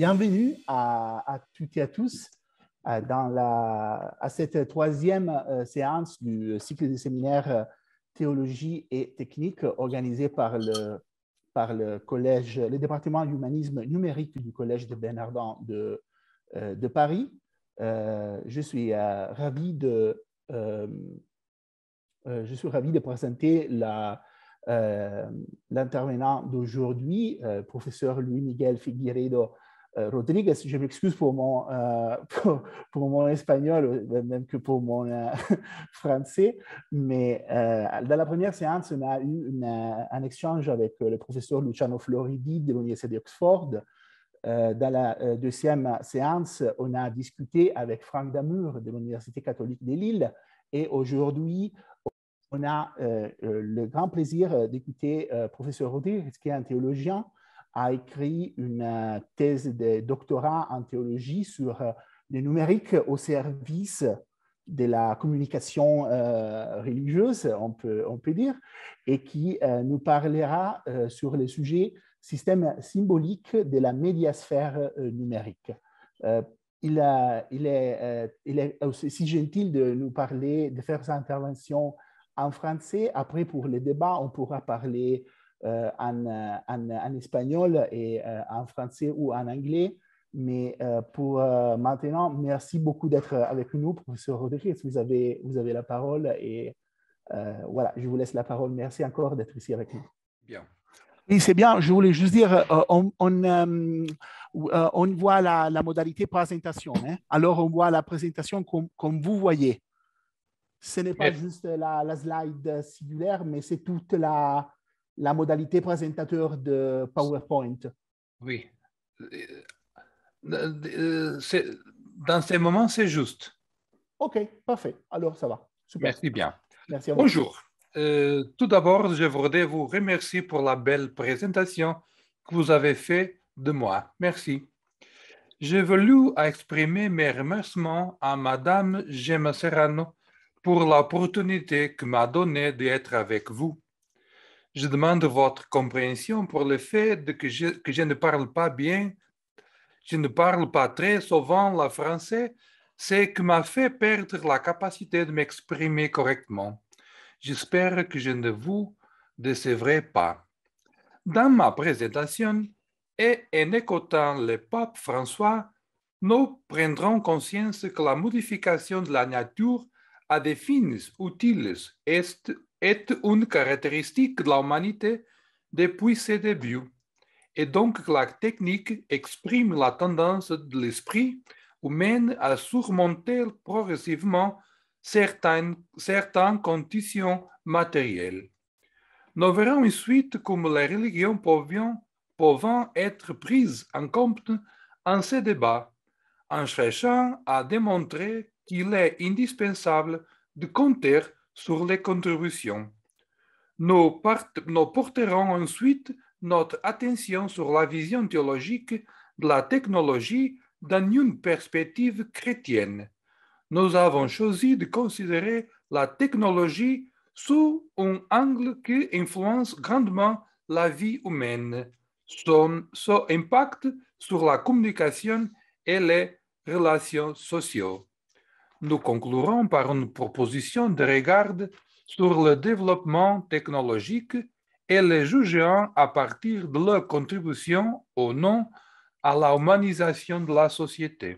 Bienvenue à toutes et à tous à cette troisième séance du cycle des séminaires théologie et technique organisé par le collège, le département d'humanisme numérique du collège de Bernardin de Paris. Je suis ravi de présenter l'intervenant d'aujourd'hui, professeur Luis-Miguel Figueiredo Rodriguez. Je m'excuse pour mon espagnol, même que pour mon français, mais dans la première séance, on a eu un échange avec le professeur Luciano Floridi de l'Université d'Oxford. Dans la deuxième séance, on a discuté avec Franck Damour de l'Université catholique de Lille, et aujourd'hui, on a le grand plaisir d'écouter professeur Rodriguez, qui est un théologien, a écrit une thèse de doctorat en théologie sur le numérique au service de la communication religieuse, on peut dire, et qui nous parlera sur le sujet système symbolique de la médiasphère numérique. Il est aussi gentil de nous parler, de faire sa intervention en français. Après, pour les débats, on pourra parler en espagnol et en français ou en anglais. Mais pour maintenant, merci beaucoup d'être avec nous, professeur Rodriguez. Vous avez la parole et voilà, je vous laisse la parole. Merci encore d'être ici avec nous. Bien. Oui, c'est bien. Je voulais juste dire, on voit la modalité présentation. Hein? Alors, on voit la présentation comme vous voyez. Ce n'est pas juste la slide cellulaire, mais c'est toute la modalité présentateur de PowerPoint. Oui. Dans ces moments, c'est juste. OK, parfait. Alors, ça va. Super. Merci bien. Merci à vous. Bonjour. Tout d'abord, je voudrais vous remercier pour la belle présentation que vous avez faite de moi. Merci. J'ai voulu exprimer mes remerciements à Madame Gemma Serrano pour l'opportunité que m'a donnée d'être avec vous. Je demande votre compréhension pour le fait que je ne parle pas bien, je ne parle pas très souvent le français, ce qui m'a fait perdre la capacité de m'exprimer correctement. J'espère que je ne vous décevrai pas. Dans ma présentation et en écoutant le pape François, nous prendrons conscience que la modification de la nature à des fins utiles est une caractéristique de l'humanité depuis ses débuts, et donc que la technique exprime la tendance de l'esprit humain à surmonter progressivement certaines conditions matérielles. Nous verrons ensuite comment les religions peuvent être prises en compte en ces débats, en cherchant à démontrer qu'il est indispensable de compter sur les contributions. Nous porterons ensuite notre attention sur la vision théologique de la technologie dans une perspective chrétienne. Nous avons choisi de considérer la technologie sous un angle qui influence grandement la vie humaine, son impact sur la communication et les relations sociales. Nous conclurons par une proposition de regard sur le développement technologique et les jugerons à partir de leur contribution ou non à la humanisation de la société.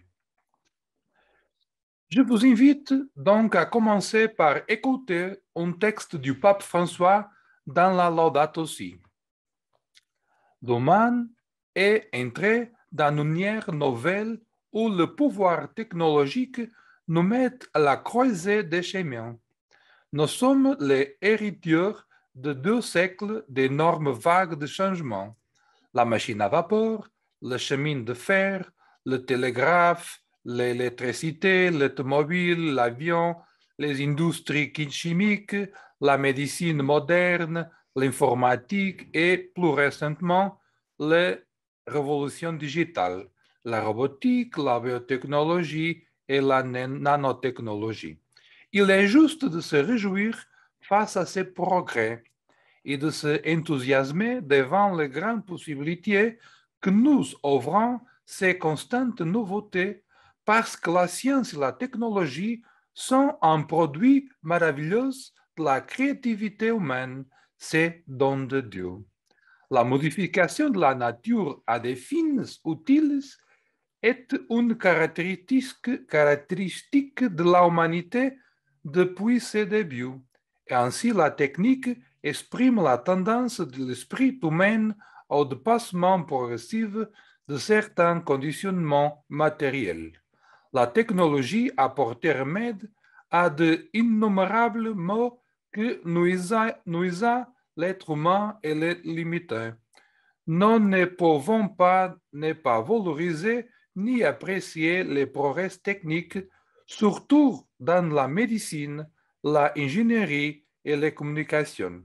Je vous invite donc à commencer par écouter un texte du pape François dans la Laudato Si. L'humain est entré dans une ère nouvelle où le pouvoir technologique nous met à la croisée des chemins. Nous sommes les héritiers de 2 siècles d'énormes vagues de changements. La machine à vapeur, le chemin de fer, le télégraphe, l'électricité, l'automobile, l'avion, les industries chimiques, la médecine moderne, l'informatique et, plus récemment, les révolutions digitales, la robotique, la biotechnologie et la nanotechnologie. Il est juste de se réjouir face à ces progrès et de se enthousiasmer devant les grandes possibilités que nous ouvrent ces constantes nouveautés parce que la science et la technologie sont un produit merveilleux de la créativité humaine, c'est don de Dieu. La modification de la nature à des fins utiles est une caractéristique de l'humanité depuis ses débuts. Et ainsi, la technique exprime la tendance de l'esprit humain au dépassement progressif de certains conditionnements matériels. La technologie apporte remède à de innombrables maux que nuisent l'être humain et les limités. Nous ne pouvons pas ne pas valoriser ni apprécier les progrès techniques, surtout dans la médecine, l'ingénierie et les communications.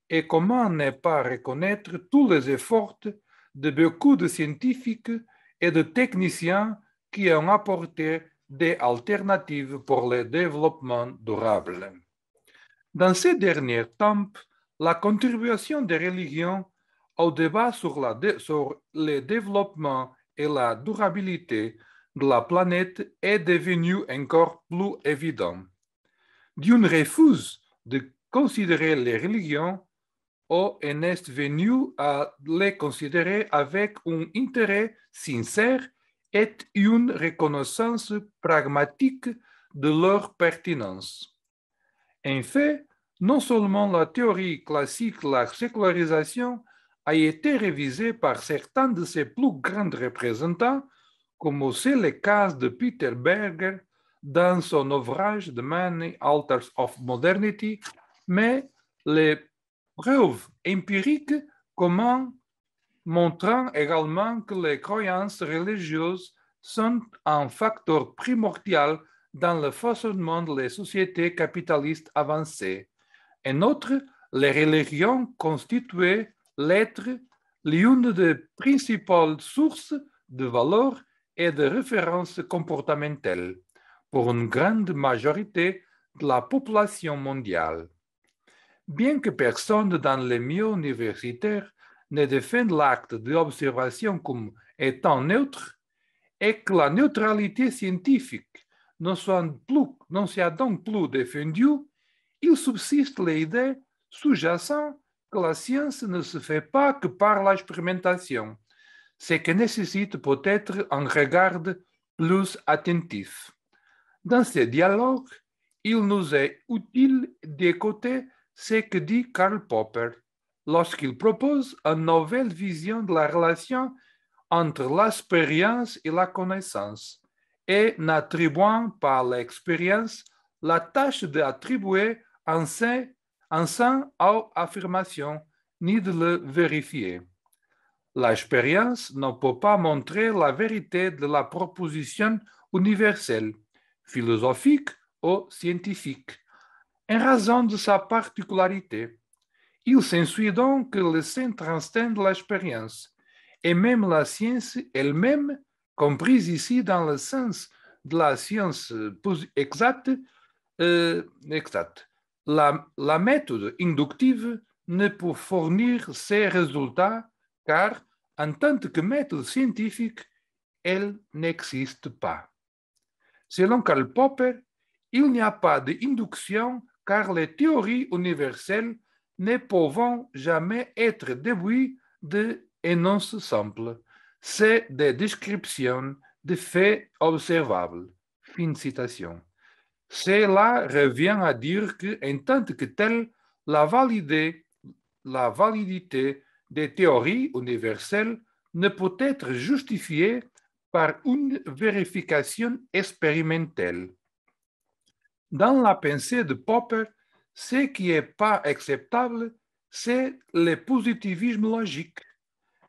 Et comment ne pas reconnaître tous les efforts de beaucoup de scientifiques et de techniciens qui ont apporté des alternatives pour le développement durable. Dans ces derniers temps, la contribution des religions au débat sur le développement et la durabilité de la planète est devenue encore plus évidente. D'une refuse de considérer les religions, on est venu à les considérer avec un intérêt sincère et une reconnaissance pragmatique de leur pertinence. En fait, non seulement la théorie classique de la sécularisation a été révisée par certains de ses plus grands représentants, comme c'est le cas de Peter Berger dans son ouvrage The Many Altars of Modernity, mais les preuves empiriques montrant également que les croyances religieuses sont un facteur primordial dans le fonctionnement des sociétés capitalistes avancées. En outre, les religions constituaient l'être l'une des principales sources de valeurs et de références comportementales pour une grande majorité de la population mondiale. Bien que personne dans les milieux universitaires ne défende l'acte d'observation comme étant neutre et que la neutralité scientifique ne soit donc plus défendue, il subsiste l'idée sous-jacente que la science ne se fait pas que par l'expérimentation, ce qui nécessite peut-être un regard plus attentif. Dans ce dialogue, il nous est utile d'écouter ce que dit Karl Popper lorsqu'il propose une nouvelle vision de la relation entre l'expérience et la connaissance, et n'attribuant pas à l'expérience la tâche d'attribuer un sens à l'affirmation, ni de le vérifier. L'expérience ne peut pas montrer la vérité de la proposition universelle, philosophique ou scientifique, en raison de sa particularité. Il s'ensuit donc que le sens transcende l'expérience, et même la science elle-même, comprise ici dans le sens de la science exacte, la méthode inductive ne peut fournir ces résultats car, en tant que méthode scientifique, elle n'existe pas. Selon Karl Popper, il n'y a pas d'induction car les théories universelles ne peuvent jamais être déduites d'énonces simples. C'est des descriptions de faits observables. Fin de citation. Cela revient à dire qu'en tant que tel, la validité des théories universelles ne peut être justifiée par une vérification expérimentale. Dans la pensée de Popper, ce qui n'est pas acceptable, c'est le positivisme logique.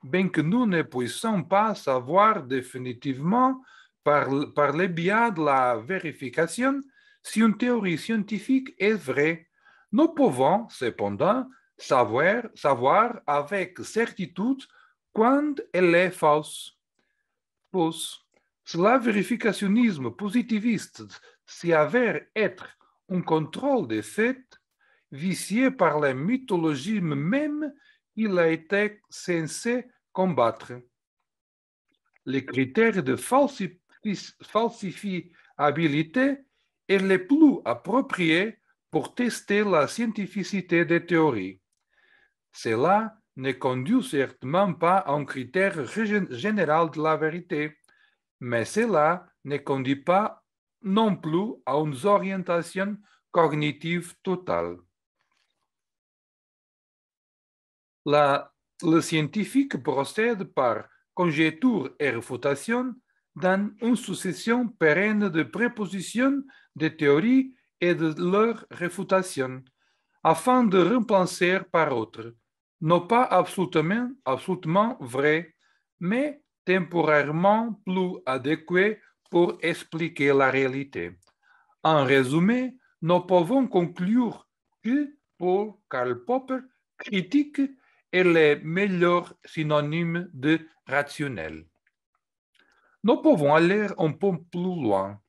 Bien que nous ne puissions pas savoir définitivement par le biais de la vérification si une théorie scientifique est vraie, nous pouvons cependant savoir avec certitude quand elle est fausse. Si le vérificationnisme positiviste s'avère être un contrôle des faits, vicié par la mythologie même, il a été censé combattre. les critères de falsifiabilité et les plus appropriés pour tester la scientificité des théories. Cela ne conduit certainement pas à un critère général de la vérité, mais cela ne conduit pas non plus à une orientation cognitive totale. Le scientifique procède par conjecture et réfutation dans une succession pérenne de prépositions, de théories et de leur réfutation, afin de remplacer par autres, non pas absolument vrai, mais temporairement plus adéquat pour expliquer la réalité. En résumé, nous pouvons conclure que pour Karl Popper, critique est le meilleur synonyme de rationnel. Nous pouvons aller un peu plus loin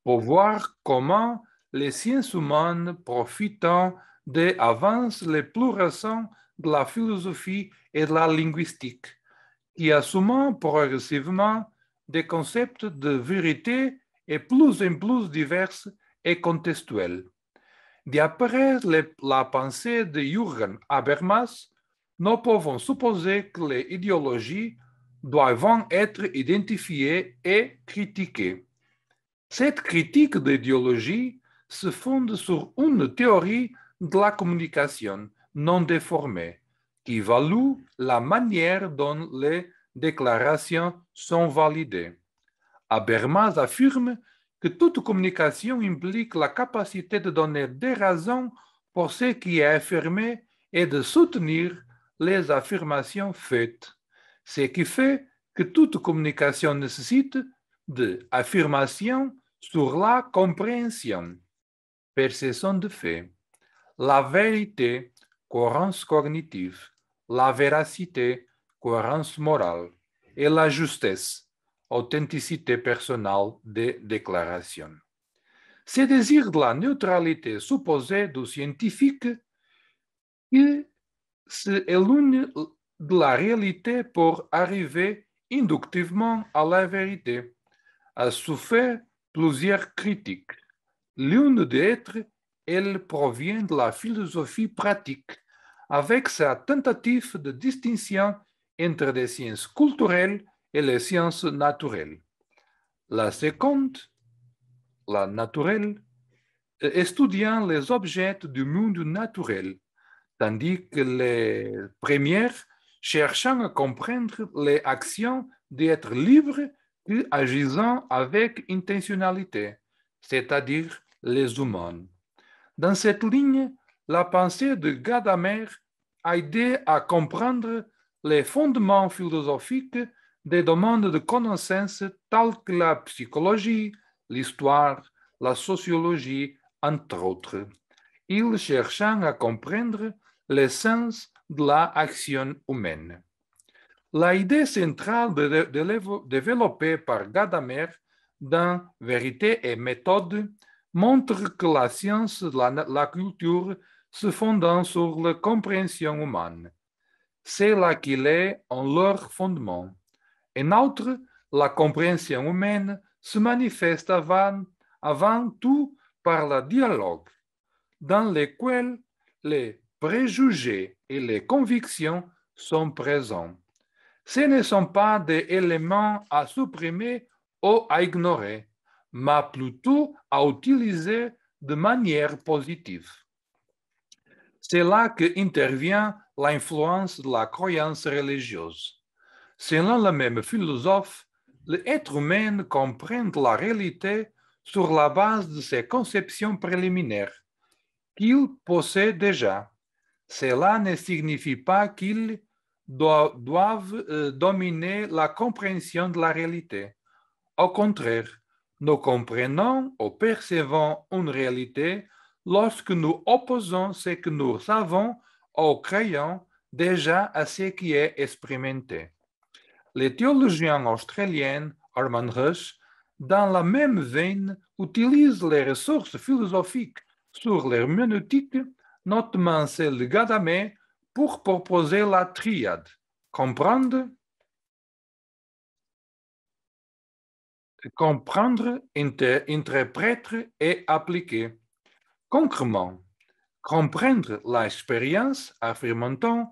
pour voir comment les sciences humaines profitant des avances les plus récents de la philosophie et de la linguistique, qui assument progressivement des concepts de vérité et plus en plus divers et contextuels. D'après la pensée de Jürgen Habermas, nous pouvons supposer que les idéologies doivent être identifiées et critiquées. Cette critique d'idéologie se fonde sur une théorie de la communication non déformée, qui évalue la manière dont les déclarations sont validées. Habermas affirme que toute communication implique la capacité de donner des raisons pour ce qui est affirmé et de soutenir les affirmations faites, ce qui fait que toute communication nécessite de affirmations sur la compréhension, perception de fait, la vérité, cohérence cognitive, la véracité, cohérence morale et la justesse, authenticité personnelle des déclarations. Ce désir de la neutralité supposée du scientifique qui s'éloigne de la réalité pour arriver inductivement à la vérité a souffert plusieurs critiques. L'une d'entre elles provient de la philosophie pratique, avec sa tentative de distinction entre les sciences culturelles et les sciences naturelles. La seconde, la naturelle, étudiant les objets du monde naturel, tandis que les premières cherchant à comprendre les actions d'êtres libres et agissant avec intentionnalité, c'est-à-dire les humains. Dans cette ligne, la pensée de Gadamer a aidé à comprendre les fondements philosophiques des domaines de connaissances tels que la psychologie, l'histoire, la sociologie, entre autres. Il cherchant à comprendre l'essence de l'action humaine. L'idée centrale développée par Gadamer dans Vérité et méthode montre que la science de la culture se fonde sur la compréhension humaine. C'est là qu'il est en leur fondement. En outre, la compréhension humaine se manifeste avant tout par le dialogue, dans lequel les préjugés et les convictions sont présents. Ce ne sont pas des éléments à supprimer ou à ignorer, mais plutôt à utiliser de manière positive. C'est là qu'intervient l'influence de la croyance religieuse. Selon le même philosophe, l'être humain comprend la réalité sur la base de ses conceptions préliminaires qu'il possède déjà. Cela ne signifie pas qu'ils doivent dominer la compréhension de la réalité. Au contraire, nous comprenons ou percevons une réalité lorsque nous opposons ce que nous savons ou créons déjà à ce qui est expérimenté. Le théologien australien Armand Rush, dans la même veine, utilise les ressources philosophiques sur l'herméneutique, notamment celle de Gadamer, pour proposer la triade. Comprendre, comprendre, interpréter et appliquer. Concrètement, comprendre l'expérience, affirme-t-on,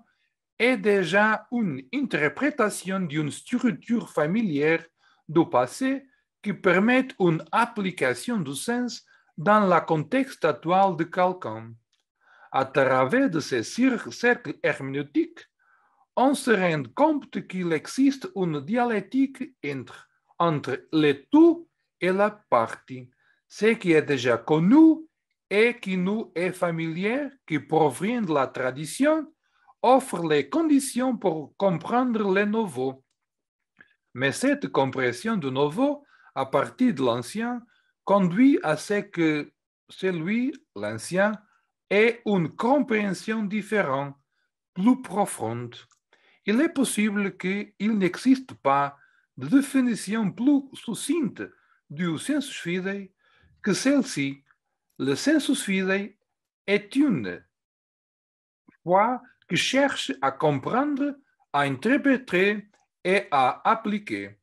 est déjà une interprétation d'une structure familière du passé qui permet une application du sens dans le contexte actuel de quelqu'un. À travers de ces cercles herméneutiques, on se rend compte qu'il existe une dialectique entre le tout et la partie, ce qui est déjà connu et qui nous est familier, qui provient de la tradition, offre les conditions pour comprendre le nouveau. Mais cette compréhension du nouveau, à partir de l'ancien, conduit à ce que celui, l'ancien, ait une compréhension différente, plus profonde. Il est possible qu'il n'existe pas de définition plus succincte du sensus fidei que celle-ci. Le sensus fidei est une foi qui cherche à comprendre, à interpréter et à appliquer.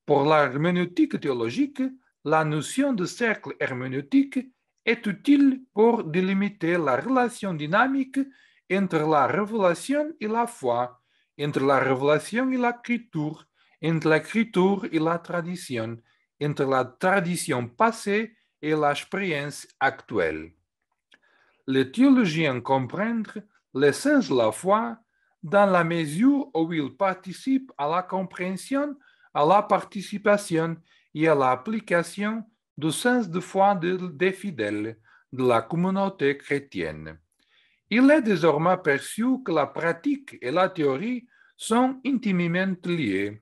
Pour l'herméneutique théologique, la notion de cercle herméneutique est utile pour délimiter la relation dynamique entre la révélation et la foi, entre la révélation et l'écriture, entre l'écriture et la tradition, entre la tradition passée et l'expérience actuelle. Les théologiens comprennent l'essence de la foi dans la mesure où ils participent à la compréhension, à la participation et à l'application du sens de foi des fidèles de la communauté chrétienne. Il est désormais perçu que la pratique et la théorie sont intimement liées.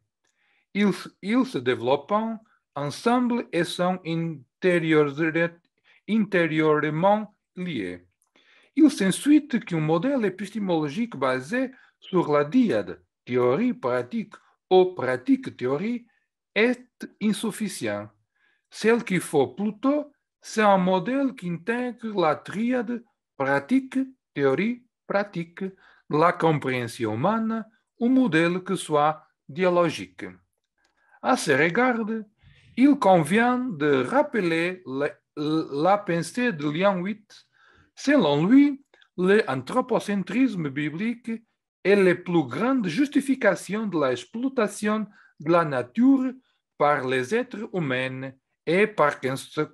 Ils se développent ensemble et sont intérieurement liés. Il s'ensuit qu'un modèle épistémologique basé sur la dyade théorie-pratique ou pratique-théorie est insuffisant. Celle qu'il faut plutôt, c'est un modèle qui intègre la triade pratique-théorie-pratique de la compréhension humaine, un modèle qui soit dialogique. À ce regard, il convient de rappeler la pensée de Leon Witt. Selon lui, l'anthropocentrisme biblique est la plus grande justification de l'exploitation de la nature par les êtres humains et par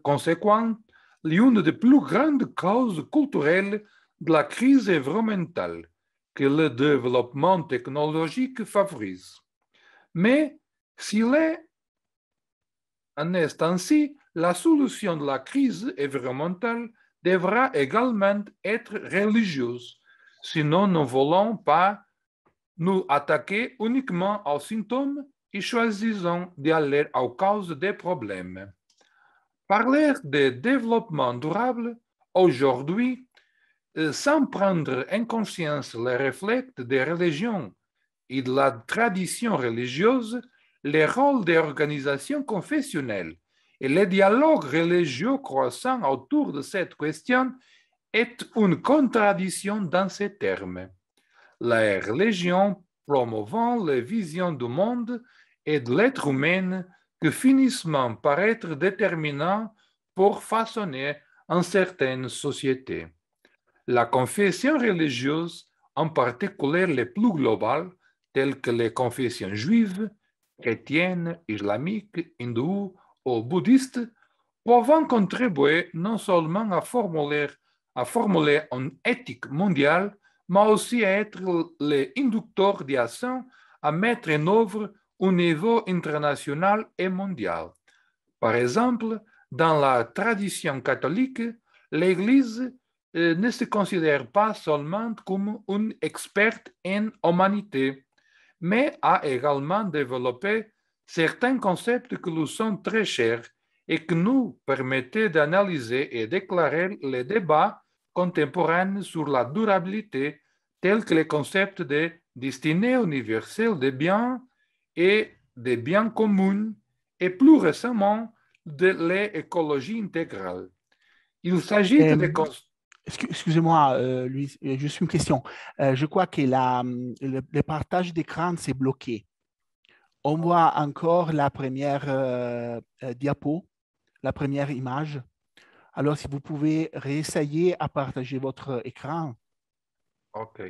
conséquent l'une des plus grandes causes culturelles de la crise environnementale que le développement technologique favorise. Mais s'il est ainsi, la solution de la crise environnementale devra également être religieuse. Sinon, nous ne voulons pas nous attaquer uniquement aux symptômes et choisissons d'aller aux causes des problèmes. Parler de développement durable aujourd'hui, sans prendre en conscience les reflets des religions et de la tradition religieuse, les rôles des organisations confessionnelles et les dialogues religieux croissants autour de cette question est une contradiction dans ces termes. La religion promouvant les visions du monde et de l'être humain que finissent par être déterminants pour façonner une certaine société. La confession religieuse, en particulier les plus globales, telles que les confessions juives, chrétiennes, islamiques, hindoues ou bouddhistes, peuvent contribuer non seulement à formuler une éthique mondiale, mais aussi à être les inducteurs d'actions à mettre en œuvre au niveau international et mondial. Par exemple, dans la tradition catholique, l'Église ne se considère pas seulement comme une experte en humanité, mais a également développé certains concepts qui nous sont très chers et qui nous permettent d'analyser et d'éclairer les débats contemporains sur la durabilité, tels que les concepts de destinée universelle des biens et des biens communs, et plus récemment de l'écologie intégrale. Il s'agit de Excusez-moi, Louise, juste une question. Je crois que le partage d'écran s'est bloqué. On voit encore la première diapo, la première image. Alors, si vous pouvez réessayer à partager votre écran. OK.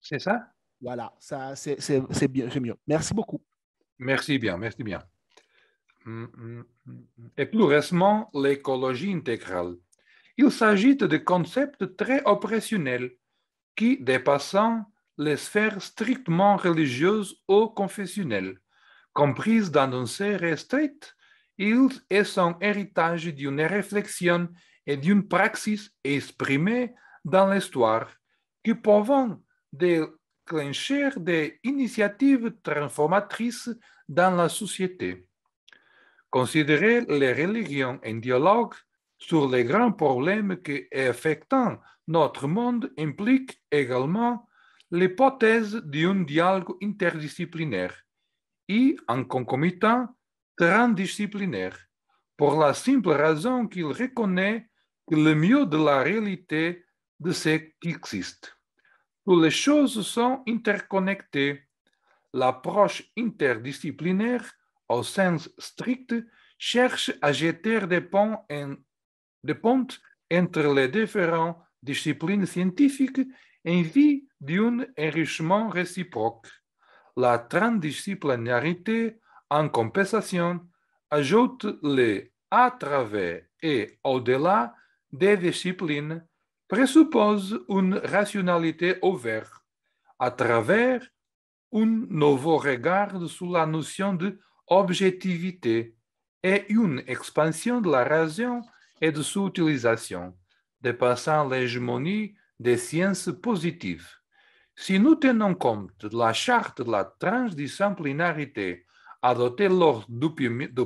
C'est ça? Voilà, ça, c'est bien, c'est mieux. Merci beaucoup. Merci bien, merci bien. Et plus récemment, l'écologie intégrale. Il s'agit de concepts très opérationnels qui, dépassant les sphères strictement religieuses ou confessionnelles, comprises dans une série restreinte, ils sont héritage d'une réflexion et d'une praxis exprimée dans l'histoire qui peuvent déclencher des initiatives transformatrices dans la société. Considérer les religions un dialogue sur les grands problèmes qui affectent notre monde implique également l'hypothèse d'un dialogue interdisciplinaire et, en concomitant, transdisciplinaire, pour la simple raison qu'il reconnaît que le mieux de la réalité de ce qui existe. Toutes les choses sont interconnectées. L'approche interdisciplinaire, au sens strict, cherche à jeter des ponts entre les différentes disciplines scientifiques en vue d'un enrichissement réciproque. La transdisciplinarité, en compensation, ajoute les à travers et au-delà des disciplines, présuppose une rationalité ouverte à travers un nouveau regard sur la notion d'objectivité et une expansion de la raison et de son utilisation, dépassant l'hégémonie des sciences positives. Si nous tenons compte de la charte de la transdisciplinarité adoptée lors du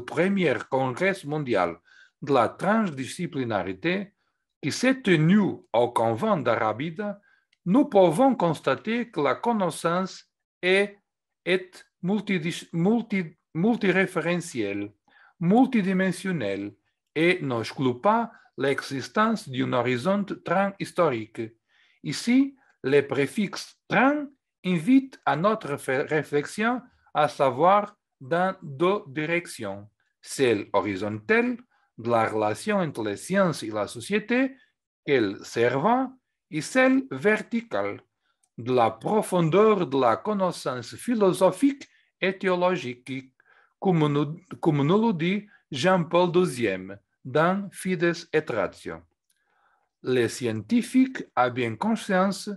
premier congrès mondial de la transdisciplinarité qui s'est tenu au convent d'Arabida, nous pouvons constater que la connaissance est multiréférentielle, multidimensionnelle et n'exclut pas l'existence d'un horizon transhistorique. Ici, le préfixe trans invite à notre réflexion à savoir dans deux directions, celle horizontale de la relation entre les sciences et la société qu'elles servent et celle verticale de la profondeur de la connaissance philosophique et théologique, comme nous le dit Jean-Paul II dans Fides et Ratio. Les scientifiques ont bien conscience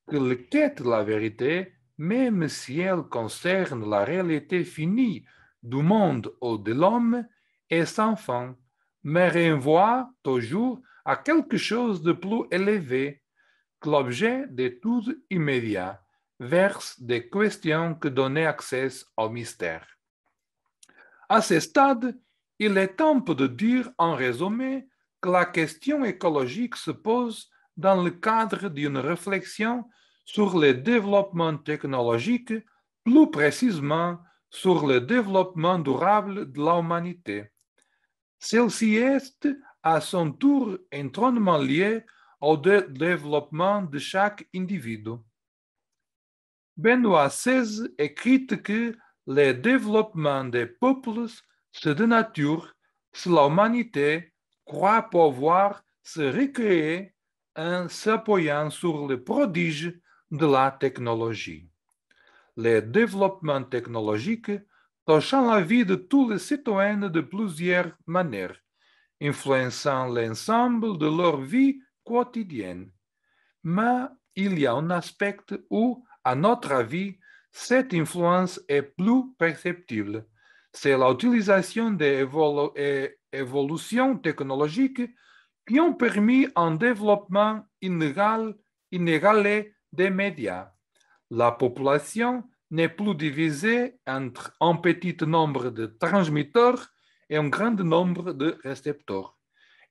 que la quête de la vérité, même si elle concerne la réalité finie du monde ou de l'homme, est sans fin, mais renvoie toujours à quelque chose de plus élevé que l'objet d'études immédiats, vers des questions que donnaient accès au mystère. À ce stade, il est temps de dire en résumé que la question écologique se pose dans le cadre d'une réflexion sur le développement technologique, plus précisément sur le développement durable de l'humanité. Celle-ci est à son tour étroitement liée au développement de chaque individu. Benoît XVI écrit que le développement des peuples se dénature si l'humanité croit pouvoir se recréer en s'appuyant sur le prodige de la technologie. Le développement technologique touchant la vie de tous les citoyens de plusieurs manières, influençant l'ensemble de leur vie quotidienne. Mais il y a un aspect où, à notre avis, cette influence est plus perceptible. C'est l'utilisation des évolutions technologiques qui ont permis un développement inégalé des médias. La population n'est plus divisée entre un petit nombre de transmetteurs et un grand nombre de récepteurs,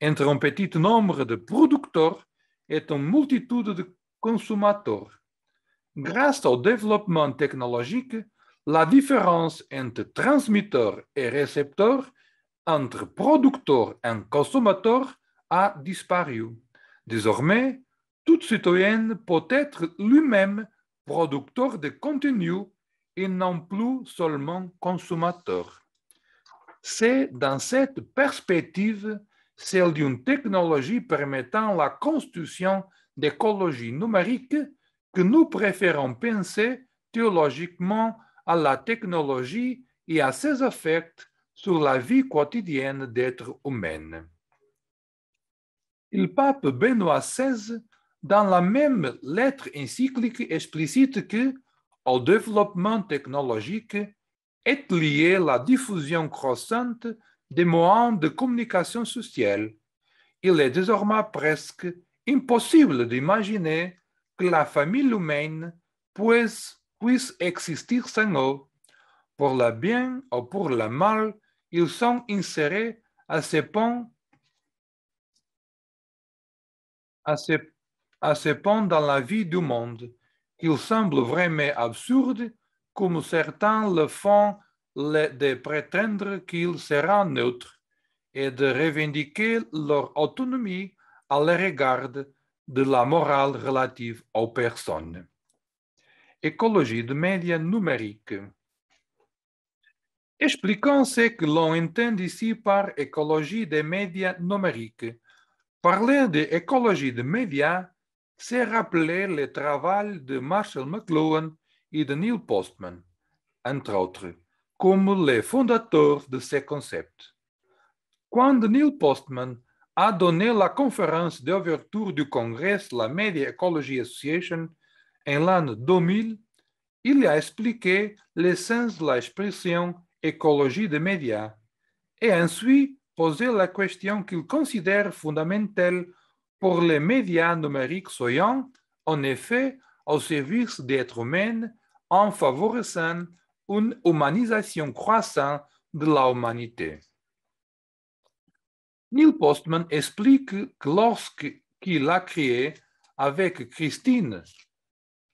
entre un petit nombre de producteurs et une multitude de consommateurs. Grâce au développement technologique, la différence entre transmetteurs et récepteurs, entre producteurs et consommateurs, a disparu. Désormais, tout citoyen peut être lui-même producteur de contenu et non plus seulement consommateur. C'est dans cette perspective, celle d'une technologie permettant la constitution d'écologie numérique, que nous préférons penser théologiquement à la technologie et à ses effets sur la vie quotidienne d'êtres humains. Le pape Benoît XVI, dans la même lettre encyclique, explicite que, au développement technologique, est liée la diffusion croissante des moyens de communication sociale. Il est désormais presque impossible d'imaginer que la famille humaine puisse exister sans eux. Pour le bien ou pour le mal, ils sont insérés à ce point dans la vie du monde qu'il semble vraiment absurde, comme certains le font, de prétendre qu'il sera neutre et de revendiquer leur autonomie à l'égard de la morale relative aux personnes. Écologie de médias numériques. Expliquons ce que l'on entend ici par écologie des médias numériques. Parler d'écologie des médias, c'est rappeler le travail de Marshall McLuhan et de Neil Postman, entre autres, comme les fondateurs de ce concept. Quand Neil Postman a donné la conférence d'ouverture du congrès la Media Ecology Association en l'an 2000, il a expliqué l'essence de l'expression écologie des médias et ensuite posé la question qu'il considère fondamentale pour les médias numériques soyant, en effet, au service des êtres humains en favorisant une humanisation croissante de l'humanité. Neil Postman explique que lorsqu'il a créé avec Christine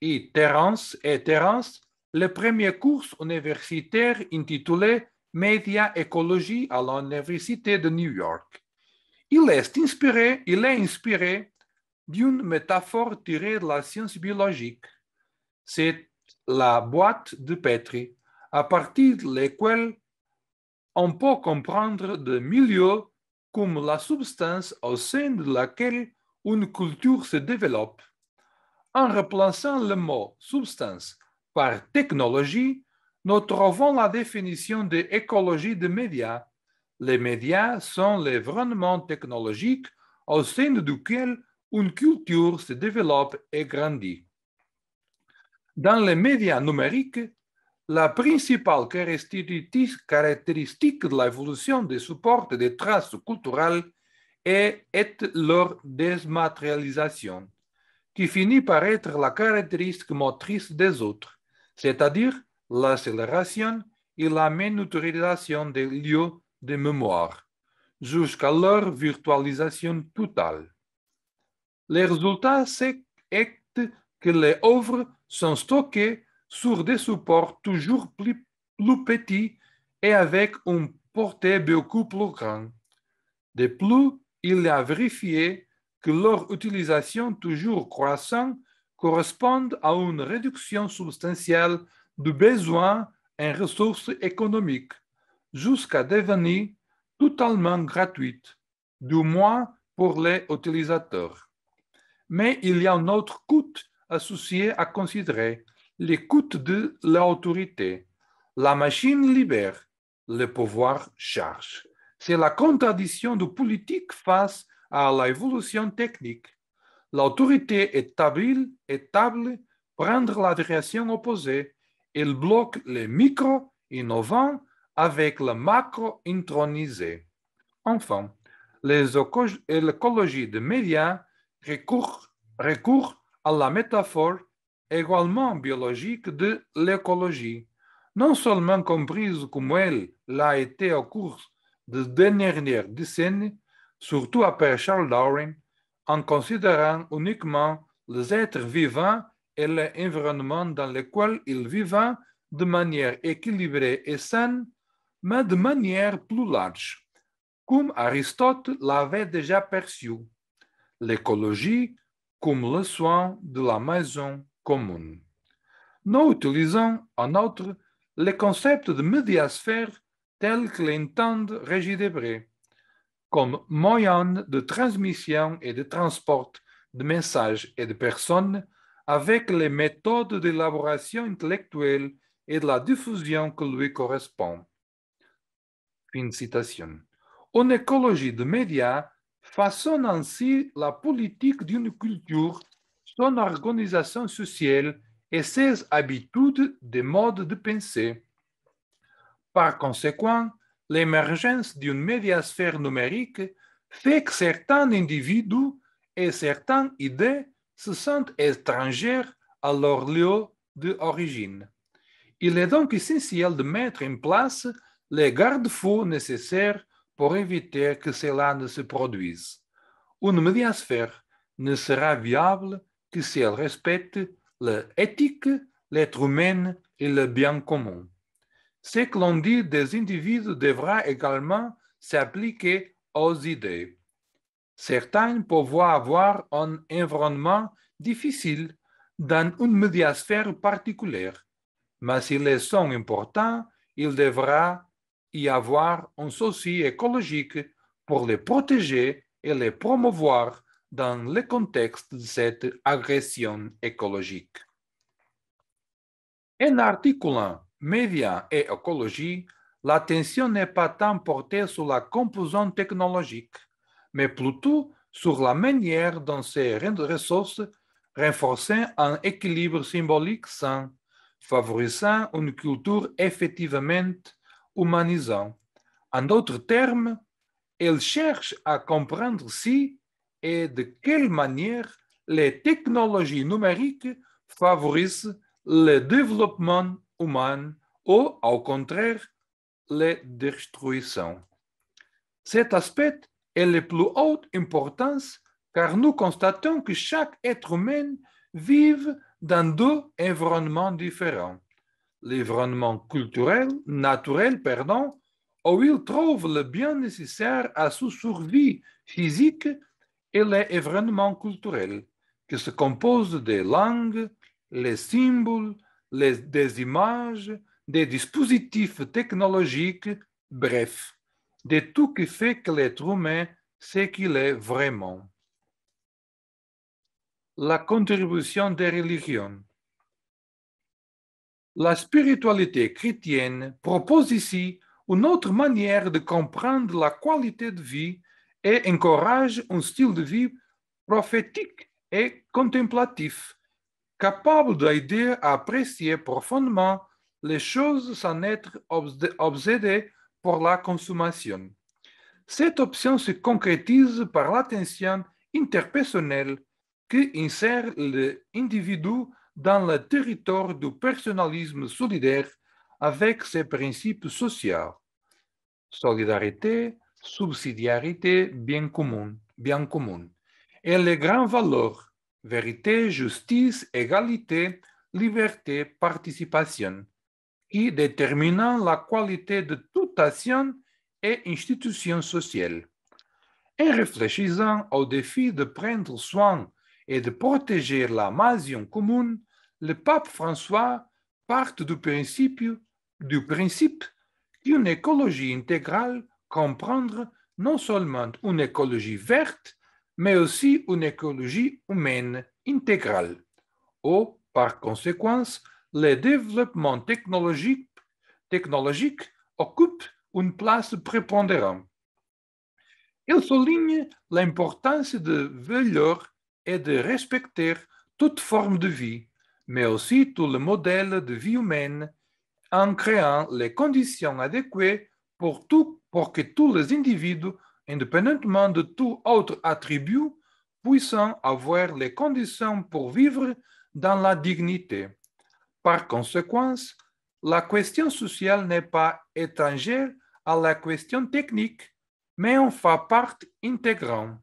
et Terence le premier cours universitaire intitulé Média Écologie à l'Université de New York, il est inspiré d'une métaphore tirée de la science biologique. C'est la boîte de Petri, à partir de laquelle on peut comprendre des milieux comme la substance au sein de laquelle une culture se développe. En remplaçant le mot substance par technologie, nous trouvons la définition de écologie des médias. Les médias sont l'environnement technologique au sein duquel une culture se développe et grandit. Dans les médias numériques, la principale caractéristique de l'évolution des supports et des traces culturelles est leur dématérialisation, qui finit par être la caractéristique motrice des autres, c'est-à-dire l'accélération et la miniaturisation des lieux de mémoire, jusqu'à leur virtualisation totale. Le résultat est que les œuvres sont stockées sur des supports toujours plus petits et avec une portée beaucoup plus grande. De plus, il a vérifié que leur utilisation toujours croissante correspond à une réduction substantielle du besoin en ressources économiques, jusqu'à devenir totalement gratuite, du moins pour les utilisateurs. Mais il y a un autre coût associé à considérer, le coût de l'autorité. La machine libère, le pouvoir charge. C'est la contradiction du politique face à l'évolution technique. L'autorité est habile prendre la direction opposée. Elle bloque les micro innovants avec le macro intronisé. Enfin, l'écologie des médias recourt à la métaphore également biologique de l'écologie, non seulement comprise comme elle l'a été au cours des dernières décennies, surtout après Charles Darwin, en considérant uniquement les êtres vivants et l'environnement dans lequel ils vivent de manière équilibrée et saine, mais de manière plus large, comme Aristote l'avait déjà perçu. L'écologie comme le soin de la maison commune. Nous utilisons en outre les concepts de médiasphère tels que l'entend Régis Debray, comme moyen de transmission et de transport de messages et de personnes avec les méthodes d'élaboration intellectuelle et de la diffusion qui lui correspondent. Fin de citation. Une écologie de médias façonne ainsi la politique d'une culture, son organisation sociale et ses habitudes des modes de pensée. Par conséquent, l'émergence d'une médiasphère numérique fait que certains individus et certaines idées se sentent étrangères à leur lieu d'origine. Il est donc essentiel de mettre en place les garde-fous nécessaires pour éviter que cela ne se produise. Une médiasphère ne sera viable que si elle respecte l'éthique, l'être humain et le bien commun. Ce que l'on dit des individus devra également s'appliquer aux idées. Certains peuvent avoir un environnement difficile dans une médiasphère particulière, mais s'ils sont importants, il devra y avoir un souci écologique pour les protéger et les promouvoir dans le contexte de cette agression écologique. En articulant médias et écologie, l'attention n'est pas tant portée sur la composante technologique, mais plutôt sur la manière dont ces ressources renforcent un équilibre symbolique sain, favorisant une culture effectivement humanisante. En d'autres termes, elle cherche à comprendre si et de quelle manière les technologies numériques favorisent le développement humain ou, au contraire, la destruction. Cet aspect est le plus haute importance car nous constatons que chaque être humain vit dans deux environnements différents. L'environnement culturel, naturel, où il trouve le bien nécessaire à sa survie physique, et l'environnement culturel, qui se compose des langues, les symboles, des images, des dispositifs technologiques, bref, de tout qui fait que l'être humain c'est qu'il est vraiment. La contribution des religions. La spiritualité chrétienne propose ici une autre manière de comprendre la qualité de vie et encourage un style de vie prophétique et contemplatif, capable d'aider à apprécier profondément les choses sans être obsédé par la consommation. Cette option se concrétise par l'attention interpersonnelle qui insère l'individu dans le territoire du personnalisme solidaire avec ses principes sociaux. Solidarité, subsidiarité, bien commun. Et les grandes valeurs, vérité, justice, égalité, liberté, participation, qui déterminent la qualité de toute action et institution sociale. En réfléchissant au défi de prendre soin et de protéger la maison commune, le pape François part du principe qu'une écologie intégrale comprendre non seulement une écologie verte, mais aussi une écologie humaine intégrale, où, par conséquent, le développement technologique occupe une place prépondérante. Il souligne l'importance de veiller et de respecter toute forme de vie, mais aussi tout le modèle de vie humaine, en créant les conditions adéquates pour que tous les individus, indépendamment de tout autre attribut, puissent avoir les conditions pour vivre dans la dignité. Par conséquent, la question sociale n'est pas étrangère à la question technique, mais en fait partie intégrante.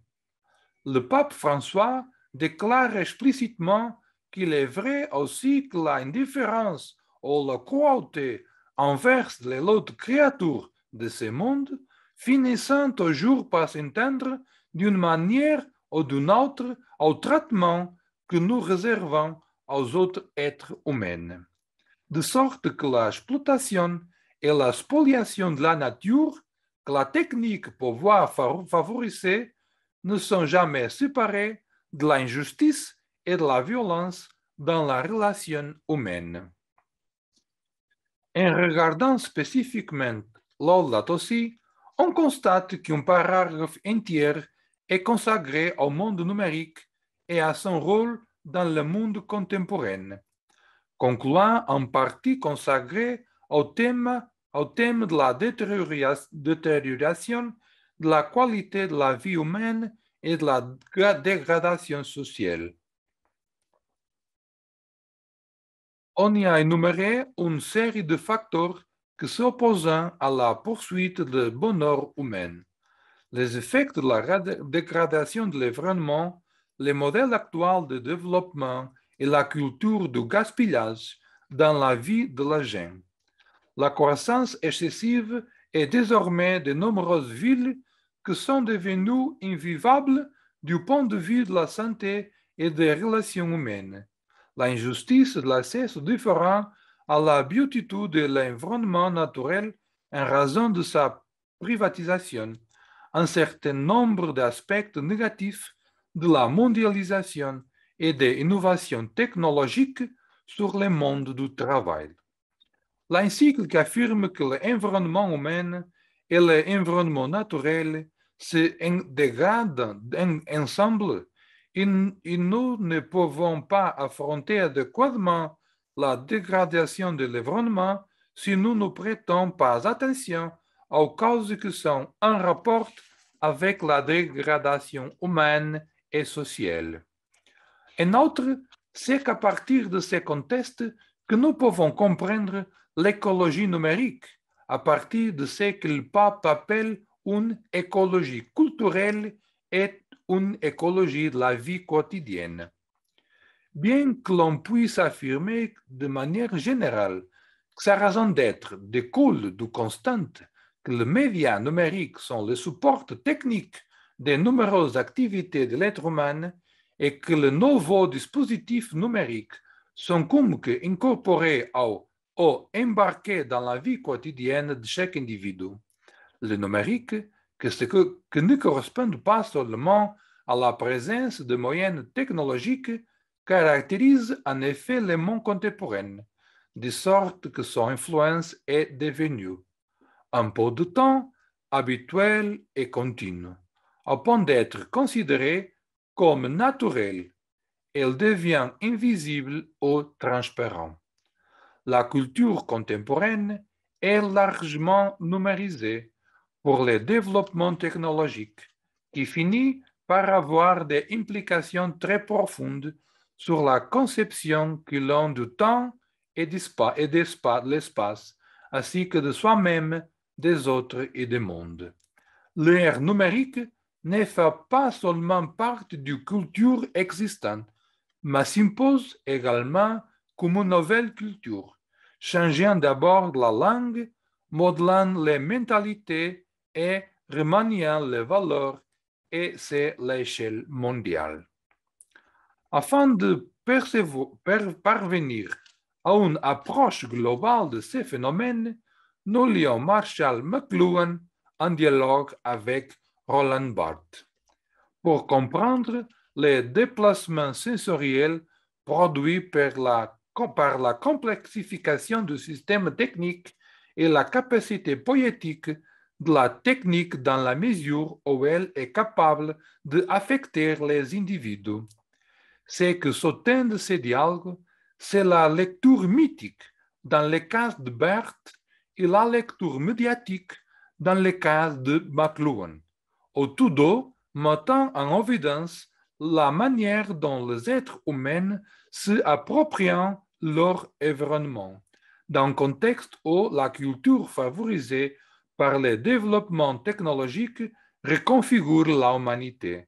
Le pape François déclare explicitement qu'il est vrai aussi que l'indifférence ou la cruauté envers les autres créatures de ce monde finissant toujours par s'entendre d'une manière ou d'une autre au traitement que nous réservons aux autres êtres humains. De sorte que l'exploitation et la spoliation de la nature que la technique peut voir favoriser ne sont jamais séparées de l'injustice et de la violence dans la relation humaine. En regardant spécifiquement Laudato Si, on constate qu'un paragraphe entier est consacré au monde numérique et à son rôle dans le monde contemporain, concluant en partie consacré au thème de la détérioration de la qualité de la vie humaine et de la dégradation sociale. On y a énuméré une série de facteurs qui s'opposent à la poursuite du bonheur humain. Les effets de la dégradation de l'environnement, les modèles actuels de développement et la culture du gaspillage dans la vie de la gente. La croissance excessive et désormais de nombreuses villes qui sont devenues invivables du point de vue de la santé et des relations humaines. L'injustice de l'accès différent à la béatitude de l'environnement naturel en raison de sa privatisation, un certain nombre d'aspects négatifs de la mondialisation et des innovations technologiques sur le monde du travail. L'encyclique affirme que l'environnement humain et l'environnement naturel se dégradent ensemble et nous ne pouvons pas affronter adéquatement la dégradation de l'environnement si nous ne prêtons pas attention aux causes qui sont en rapport avec la dégradation humaine et sociale. En outre, c'est qu'à partir de ces contextes que nous pouvons comprendre l'écologie numérique, à partir de ce que le pape appelle une écologie culturelle et une écologie de la vie quotidienne. Bien que l'on puisse affirmer de manière générale que sa raison d'être découle du constat que les médias numériques sont le support technique des nombreuses activités de l'être humain et que les nouveaux dispositifs numériques sont comme que incorporés ou embarqués dans la vie quotidienne de chaque individu. Le numérique, que ne correspond pas seulement à la présence de moyens technologiques, caractérise en effet le monde contemporain, de sorte que son influence est devenue, en peu de temps, habituelle et continue, au point d'être considérée comme naturelle. Elle devient invisible ou transparente. La culture contemporaine est largement numérisée pour le développement technologique qui finit par avoir des implications très profondes sur la conception que l'on du temps et de l'espace, ainsi que de soi-même, des autres et du monde. L'ère numérique ne fait pas seulement partie du culture existante, mais s'impose également comme une nouvelle culture, changeant d'abord la langue, modelant les mentalités et remaniant les valeurs, et c'est l'échelle mondiale. Afin de parvenir à une approche globale de ces phénomènes, nous lions Marshall McLuhan en dialogue avec Roland Barthes. Pour comprendre les déplacements sensoriels produits par la complexification du système technique et la capacité poétique de la technique dans la mesure où elle est capable d'affecter les individus. C'est que sous-tend de ces dialogues, c'est la lecture mythique dans le cas de Barthes et la lecture médiatique dans le cas de McLuhan, au tout deux mettant en évidence la manière dont les êtres humains s'approprient leur environnement, dans un contexte où la culture favorisée par le développement technologique reconfigure l'humanité.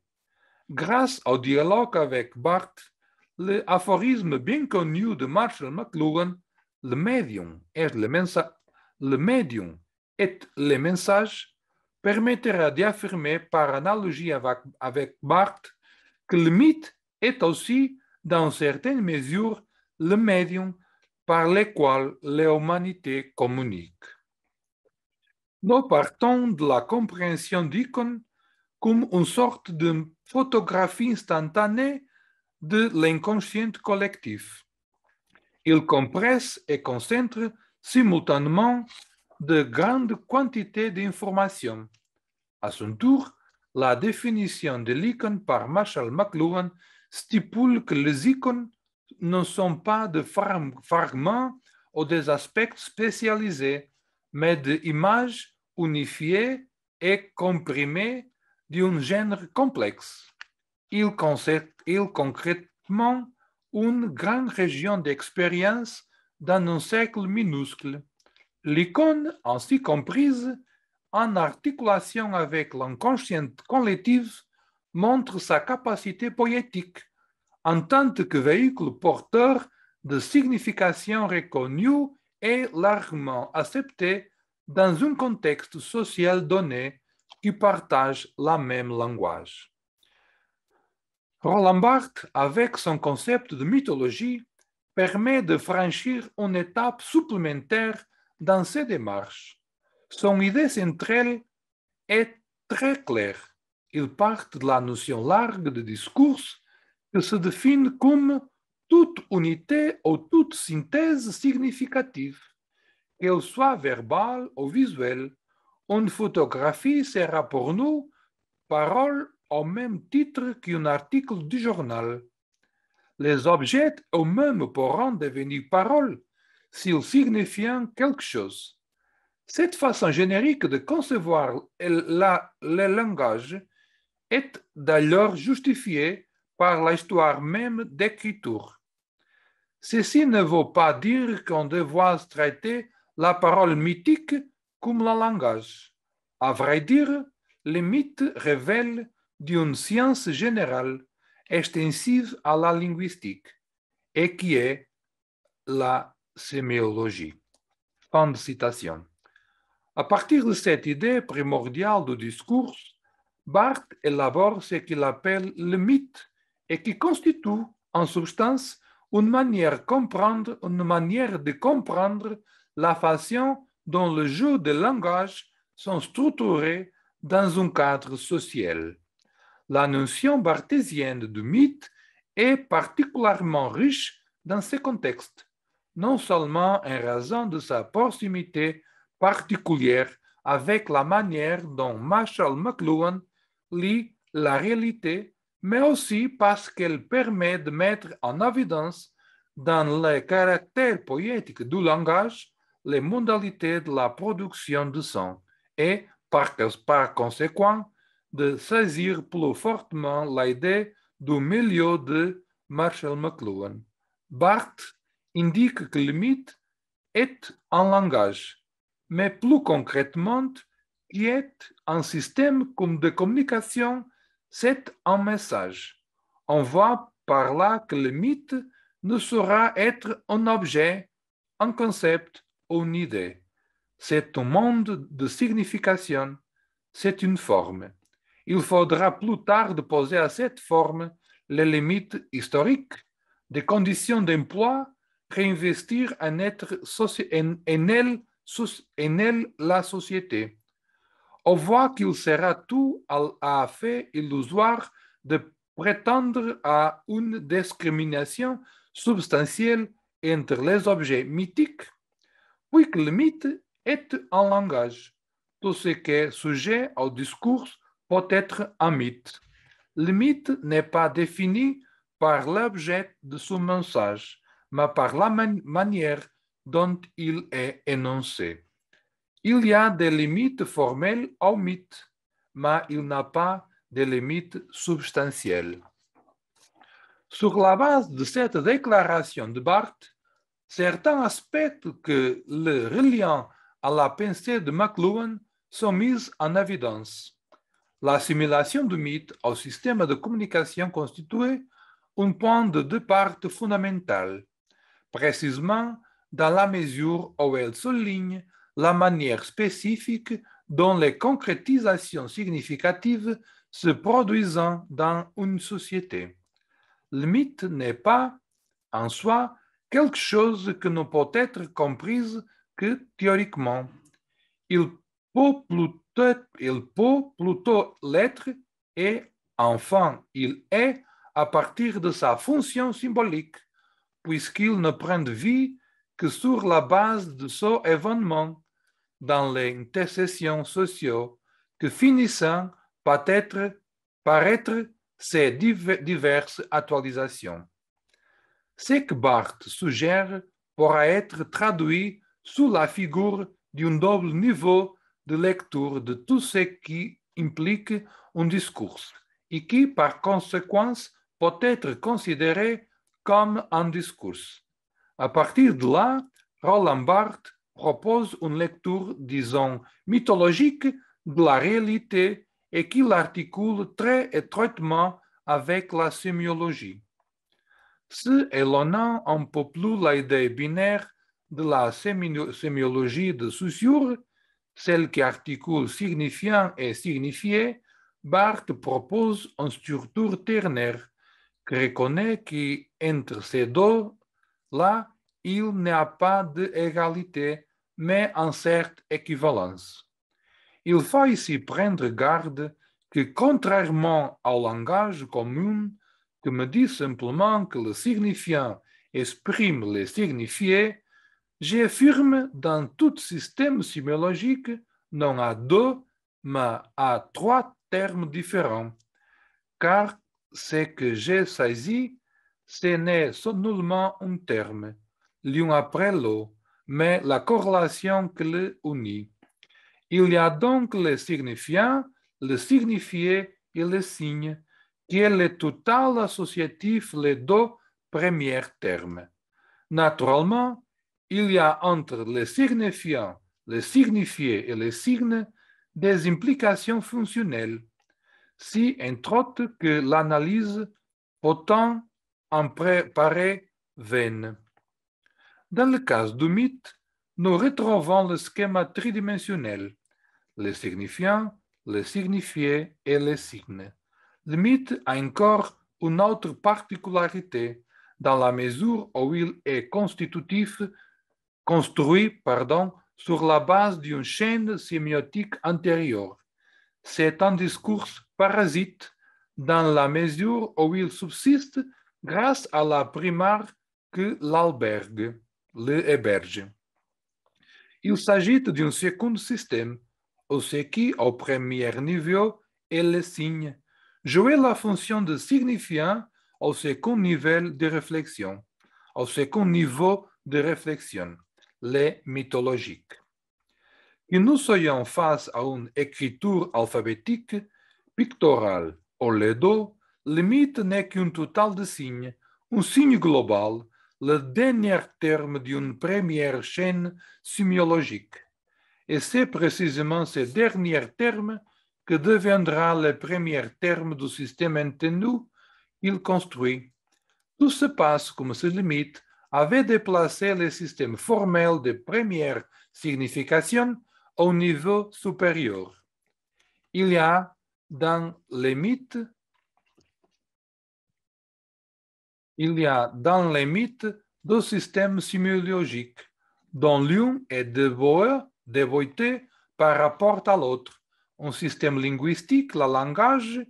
Grâce au dialogue avec Barthes, l'aphorisme bien connu de Marshall McLuhan, le médium est le message, permettra d'affirmer par analogie avec Barthes que le mythe est aussi, dans certaines mesures, le médium par lequel l'humanité communique. Nous partons de la compréhension d'icônes comme une sorte de photographie instantanée de l'inconscient collectif. Il compresse et concentre simultanément de grandes quantités d'informations. À son tour, la définition de l'icône par Marshall McLuhan stipule que les icônes ne sont pas des fragments ou des aspects spécialisés, mais des images unifiées et comprimées d'un genre complexe. Il concrètement une grande région d'expérience dans un cercle minuscule. L'icône, ainsi comprise, en articulation avec l'inconscient collectif, montre sa capacité poétique en tant que véhicule porteur de signification reconnue et largement acceptée dans un contexte social donné qui partage le même langage. Roland Barthes, avec son concept de mythologie, permet de franchir une étape supplémentaire dans ces démarches. Son idée centrale est très claire. Il part de la notion large de discours que se définit comme toute unité ou toute synthèse significative, qu'elle soit verbale ou visuelle. Une photographie sera pour nous parole au même titre qu'un article du journal. Les objets eux-mêmes pourront devenir paroles s'ils signifient quelque chose. Cette façon générique de concevoir le langage est d'ailleurs justifiée par l'histoire même d'écriture. Ceci ne veut pas dire qu'on doit traiter la parole mythique comme le langage. À vrai dire, les mythes révèlent d'une science générale extensive à la linguistique et qui est la sémiologie. Fin de citation. À partir de cette idée primordiale du discours, Barthes élabore ce qu'il appelle le mythe et qui constitue en substance une manière de comprendre la façon dont les jeux de langage sont structurés dans un cadre social. La notion barthésienne du mythe est particulièrement riche dans ce contexte, non seulement en raison de sa proximité particulière avec la manière dont Marshall McLuhan lit la réalité, mais aussi parce qu'elle permet de mettre en évidence dans le caractère poétique du langage les modalités de la production de son et, par conséquent, de saisir plus fortement l'idée du milieu de Marshall McLuhan. Barthes indique que le mythe est un langage, mais plus concrètement, qui est un système de communication, c'est un message. On voit par là que le mythe ne saura être un objet, un concept ou une idée. C'est un monde de signification, c'est une forme. Il faudra plus tard poser à cette forme les limites historiques, des conditions d'emploi, réinvestir en elle la société. On voit qu'il sera tout à fait illusoire de prétendre à une discrimination substantielle entre les objets mythiques, puisque le mythe est un langage. Tout ce qui est sujet au discours peut être un mythe. Le mythe n'est pas défini par l'objet de son message, mais par la manière dont il est énoncé. Il y a des limites formelles au mythe, mais il n'a pas de limites substantielles. Sur la base de cette déclaration de Barthes, certains aspects que le reliant à la pensée de McLuhan sont mis en évidence. L'assimilation du mythe au système de communication constitue un point de départ fondamental, précisément dans la mesure où elle souligne la manière spécifique dont les concrétisations significatives se produisant dans une société. Le mythe n'est pas, en soi, quelque chose que ne peut être comprise que théoriquement. Il peut plutôt l'être et enfin il est à partir de sa fonction symbolique, puisqu'il ne prend vie que sur la base de ce événement dans les intercessions sociales que finissant par être ces diverses actualisations. Ce que Barthes suggère pourra être traduit sous la figure d'un double niveau de lecture de tout ce qui implique un discours et qui, par conséquent, peut être considéré comme un discours. À partir de là, Roland Barthes propose une lecture, disons, mythologique de la réalité et qui l'articule très étroitement avec la sémiologie. Se éloignant un peu plus l'idée binaire de la sémiologie de Saussure, celle qui articule signifiant et signifié, Barthes propose une structure ternaire qui reconnaît qu'entre ces deux-là, il n'y a pas d'égalité, mais une certaine équivalence. Il faut ici prendre garde que, contrairement au langage commun, que me dit simplement que le signifiant exprime le signifié, j'affirme dans tout système sémiologique non à deux, mais à trois termes différents, car ce que j'ai saisi, ce n'est nullement un terme, l'un après l'autre, mais la corrélation qui le unit. Il y a donc le signifiant, le signifié et le signe, qui est le total associatif les deux premiers termes. Naturellement, il y a entre le signifiant, le signifié et le signe des implications fonctionnelles, si entre autres que l'analyse pourtant en paraît vaine. Dans le cas du mythe, nous retrouvons le schéma tridimensionnel, le signifiant, le signifié et le signe. Le mythe a encore une autre particularité dans la mesure où il est construit sur la base d'une chaîne sémiotique antérieure. C'est un discours parasite dans la mesure où il subsiste grâce à la primaire que l'albergue, le héberge. Il s'agit d'un second système, où ce qui, au premier niveau, est le signe, jouer la fonction de signifiant au second niveau de réflexion, les mythologiques. Que nous soyons face à une écriture alphabétique, pictorale ou les deux, le mythe n'est qu'un total de signes, un signe global, le dernier terme d'une première chaîne sémiologique. Et c'est précisément ce dernier terme que deviendra le premier terme du système entendu qu'il construit. Tout se passe comme si le mythe avait déplacé le système formel de première signification au niveau supérieur. Il y a dans les mythes deux systèmes sémiologiques, dont l'un est dévoté par rapport à l'autre. Un système linguistique, le langage,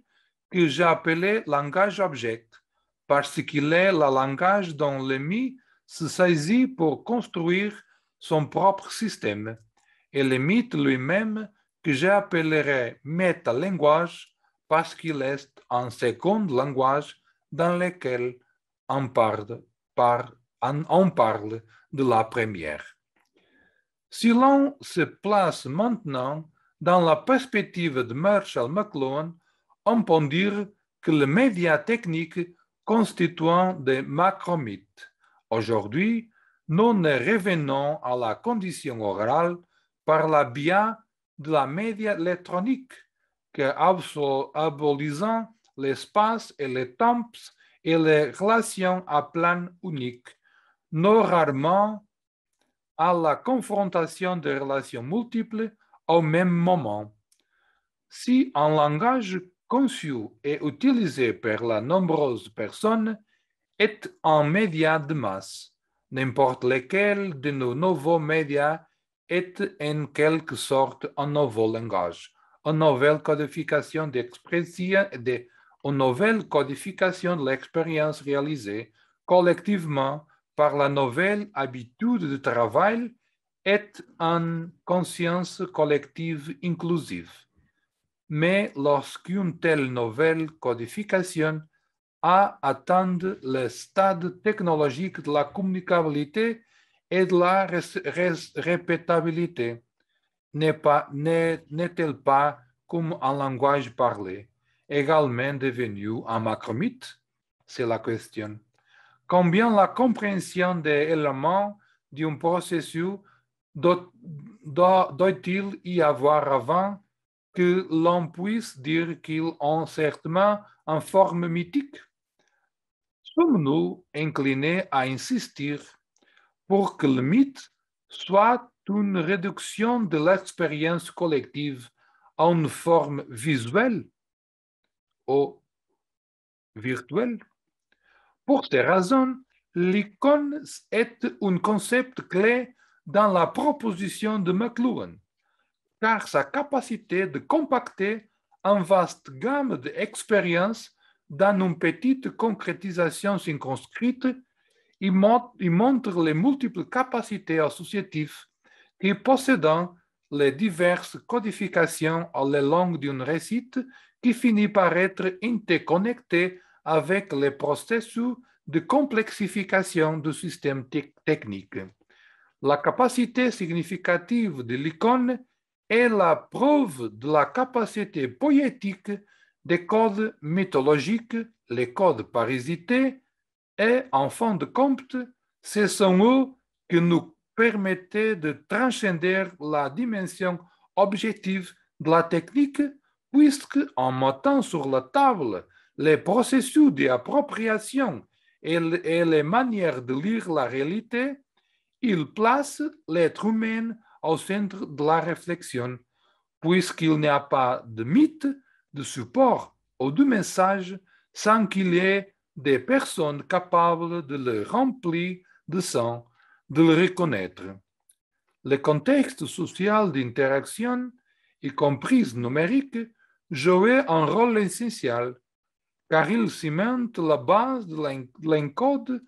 que j'ai appelé langage object, parce qu'il est le langage dont le mythe se saisit pour construire son propre système, et le mythe lui-même, que j'appellerai métalangage, parce qu'il est un second langage dans lequel on parle de la première. Si l'on se place maintenant dans la perspective de Marshall McLuhan, on peut dire que le média technique constituant des macromythes. Aujourd'hui, nous revenons à la condition orale par la biais de la média électronique, que abolisant l'espace et les temps et les relations à plan unique, non rarement à la confrontation de relations multiples au même moment. Si un langage conçu et utilisé par la nombreuses personnes est un média de masse. N'importe lequel de nos nouveaux médias est en quelque sorte un nouveau langage, une nouvelle codification d'expression, une nouvelle codification de l'expérience réalisée collectivement par la nouvelle habitude de travail et une conscience collective inclusive. Mais lorsqu'une telle nouvelle codification a atteint le stade technologique de la communicabilité et de la répétabilité, n'est-elle pas, comme un langage parlé, également devenu un macromythe? C'est la question. Combien la compréhension des éléments d'un processus doit-il y avoir avant que l'on puisse dire qu'ils ont certainement une forme mythique? Sommes-nous inclinés à insister pour que le mythe soit une réduction de l'expérience collective à une forme visuelle ou virtuelle? Pour ces raisons, l'icône est un concept clé dans la proposition de McLuhan, car sa capacité de compacter une vaste gamme d'expériences dans une petite concrétisation circonscrite, il montre les multiples capacités associatives qui possédent les diverses codifications à le long d'un récit qui finit par être interconnecté avec les processus de complexification du système technique. La capacité significative de l'icône est la preuve de la capacité poétique des codes mythologiques, les codes parasités, et en fin de compte, ce sont eux qui nous permettent de transcender la dimension objective de la technique, puisque en mettant sur la table les processus d'appropriation et les manières de lire la réalité, il place l'être humain au centre de la réflexion, puisqu'il n'y a pas de mythe, de support ou de message sans qu'il y ait des personnes capables de le remplir de sens, de le reconnaître. Le contexte social d'interaction, y compris numérique, jouait un rôle essentiel, car il cimente la base de l'encode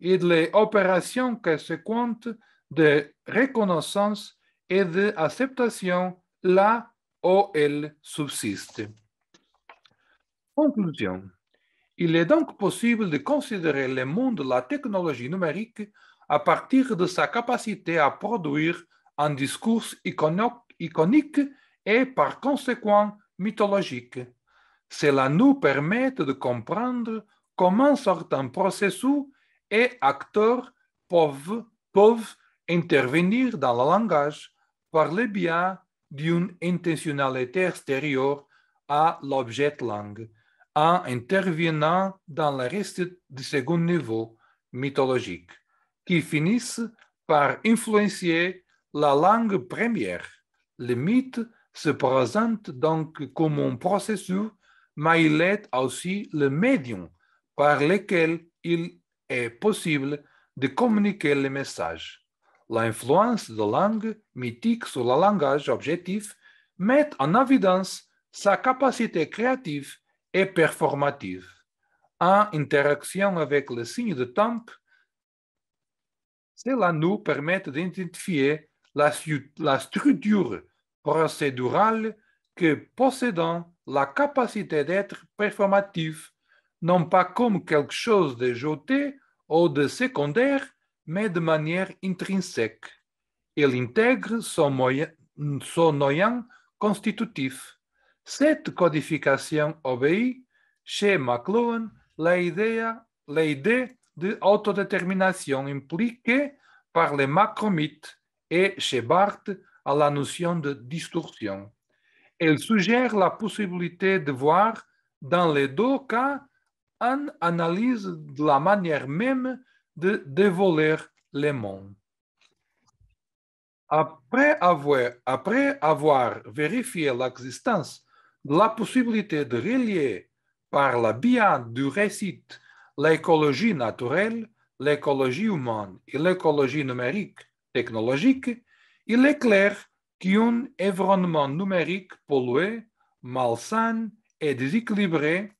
et de l'opération conséquente de reconnaissance et d'acceptation là où elle subsiste. Conclusion. Il est donc possible de considérer le monde de la technologie numérique à partir de sa capacité à produire un discours iconique et par conséquent mythologique. Cela nous permet de comprendre comment certains processus et acteurs peuvent intervenir dans le langage par le biais d'une intentionnalité extérieure à l'objet langue, en intervenant dans le reste du second niveau mythologique, qui finissent par influencer la langue première. Le mythe se présente donc comme un processus, mais il est aussi le médium par lequel il est possible de communiquer le message. L'influence de la langue mythique sur le langage objectif met en évidence sa capacité créative et performative. En interaction avec le signe de temps, cela nous permet d'identifier la structure procédurale que possédant la capacité d'être performative, non pas comme quelque chose de jeté ou de secondaire, mais de manière intrinsèque. Il intègre son noyau constitutif. Cette codification obéit, chez McLuhan, l'idée d'autodétermination impliquée par les macromythes et chez Barthes à la notion de distorsion. Elle suggère la possibilité de voir dans les deux cas une analyse de la manière même de dévoiler le monde. Après avoir vérifié l'existence de la possibilité de relier par la biais du récit l'écologie naturelle, l'écologie humaine et l'écologie numérique technologique, il est clair qu'un environnement numérique pollué, malsain et déséquilibré,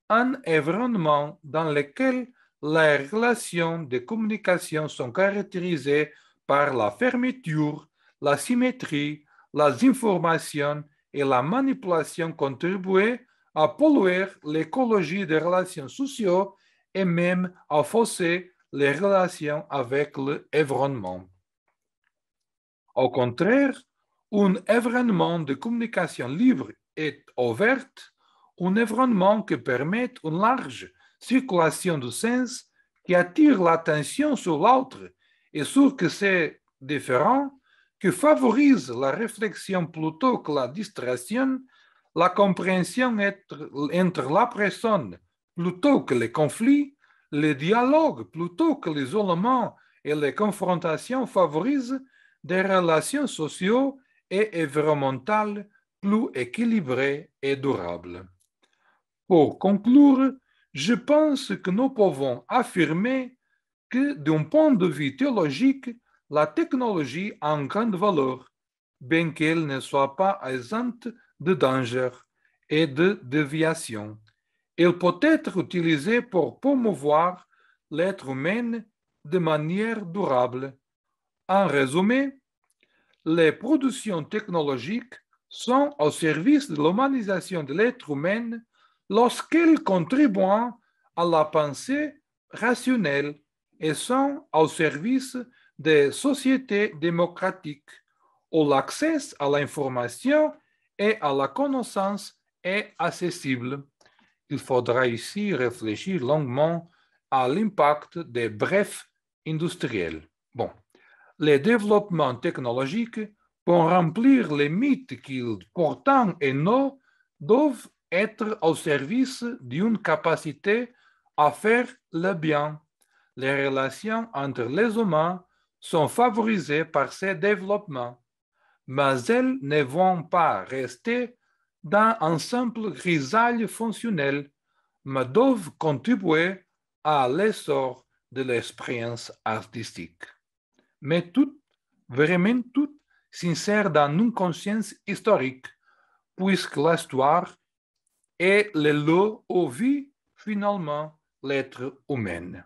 un environnement dans lequel les relations de communication sont caractérisées par la fermeture, la symétrie, les informations et la manipulation contribuent à polluer l'écologie des relations sociales et même à fausser les relations avec l'environnement. Au contraire, un environnement de communication libre et ouverte, un environnement qui permet une large circulation de sens, qui attire l'attention sur l'autre et sur que c'est différent, qui favorise la réflexion plutôt que la distraction, la compréhension entre la personne plutôt que les conflits, le dialogue plutôt que l'isolement et les confrontations favorisent des relations sociales et environnementales plus équilibrées et durables. Pour conclure, je pense que nous pouvons affirmer que d'un point de vue théologique, la technologie a une grande valeur, bien qu'elle ne soit pas exempte de dangers et de déviations. Elle peut être utilisée pour promouvoir l'être humain de manière durable. En résumé, les productions technologiques sont au service de l'humanisation de l'être humain lorsqu'elles contribuent à la pensée rationnelle et sont au service des sociétés démocratiques où l'accès à l'information et à la connaissance est accessible. Il faudra ici réfléchir longuement à l'impact des brefs industriels. Bon, les développements technologiques pour remplir les mythes qu'ils pourtant et non doivent être au service d'une capacité à faire le bien. Les relations entre les humains sont favorisées par ces développements, mais elles ne vont pas rester dans un simple grisaille fonctionnel, mais doivent contribuer à l'essor de l'expérience artistique. Mais tout, vraiment tout, s'insère dans une conscience historique, puisque l'histoire est le lot où vit finalement l'être humain.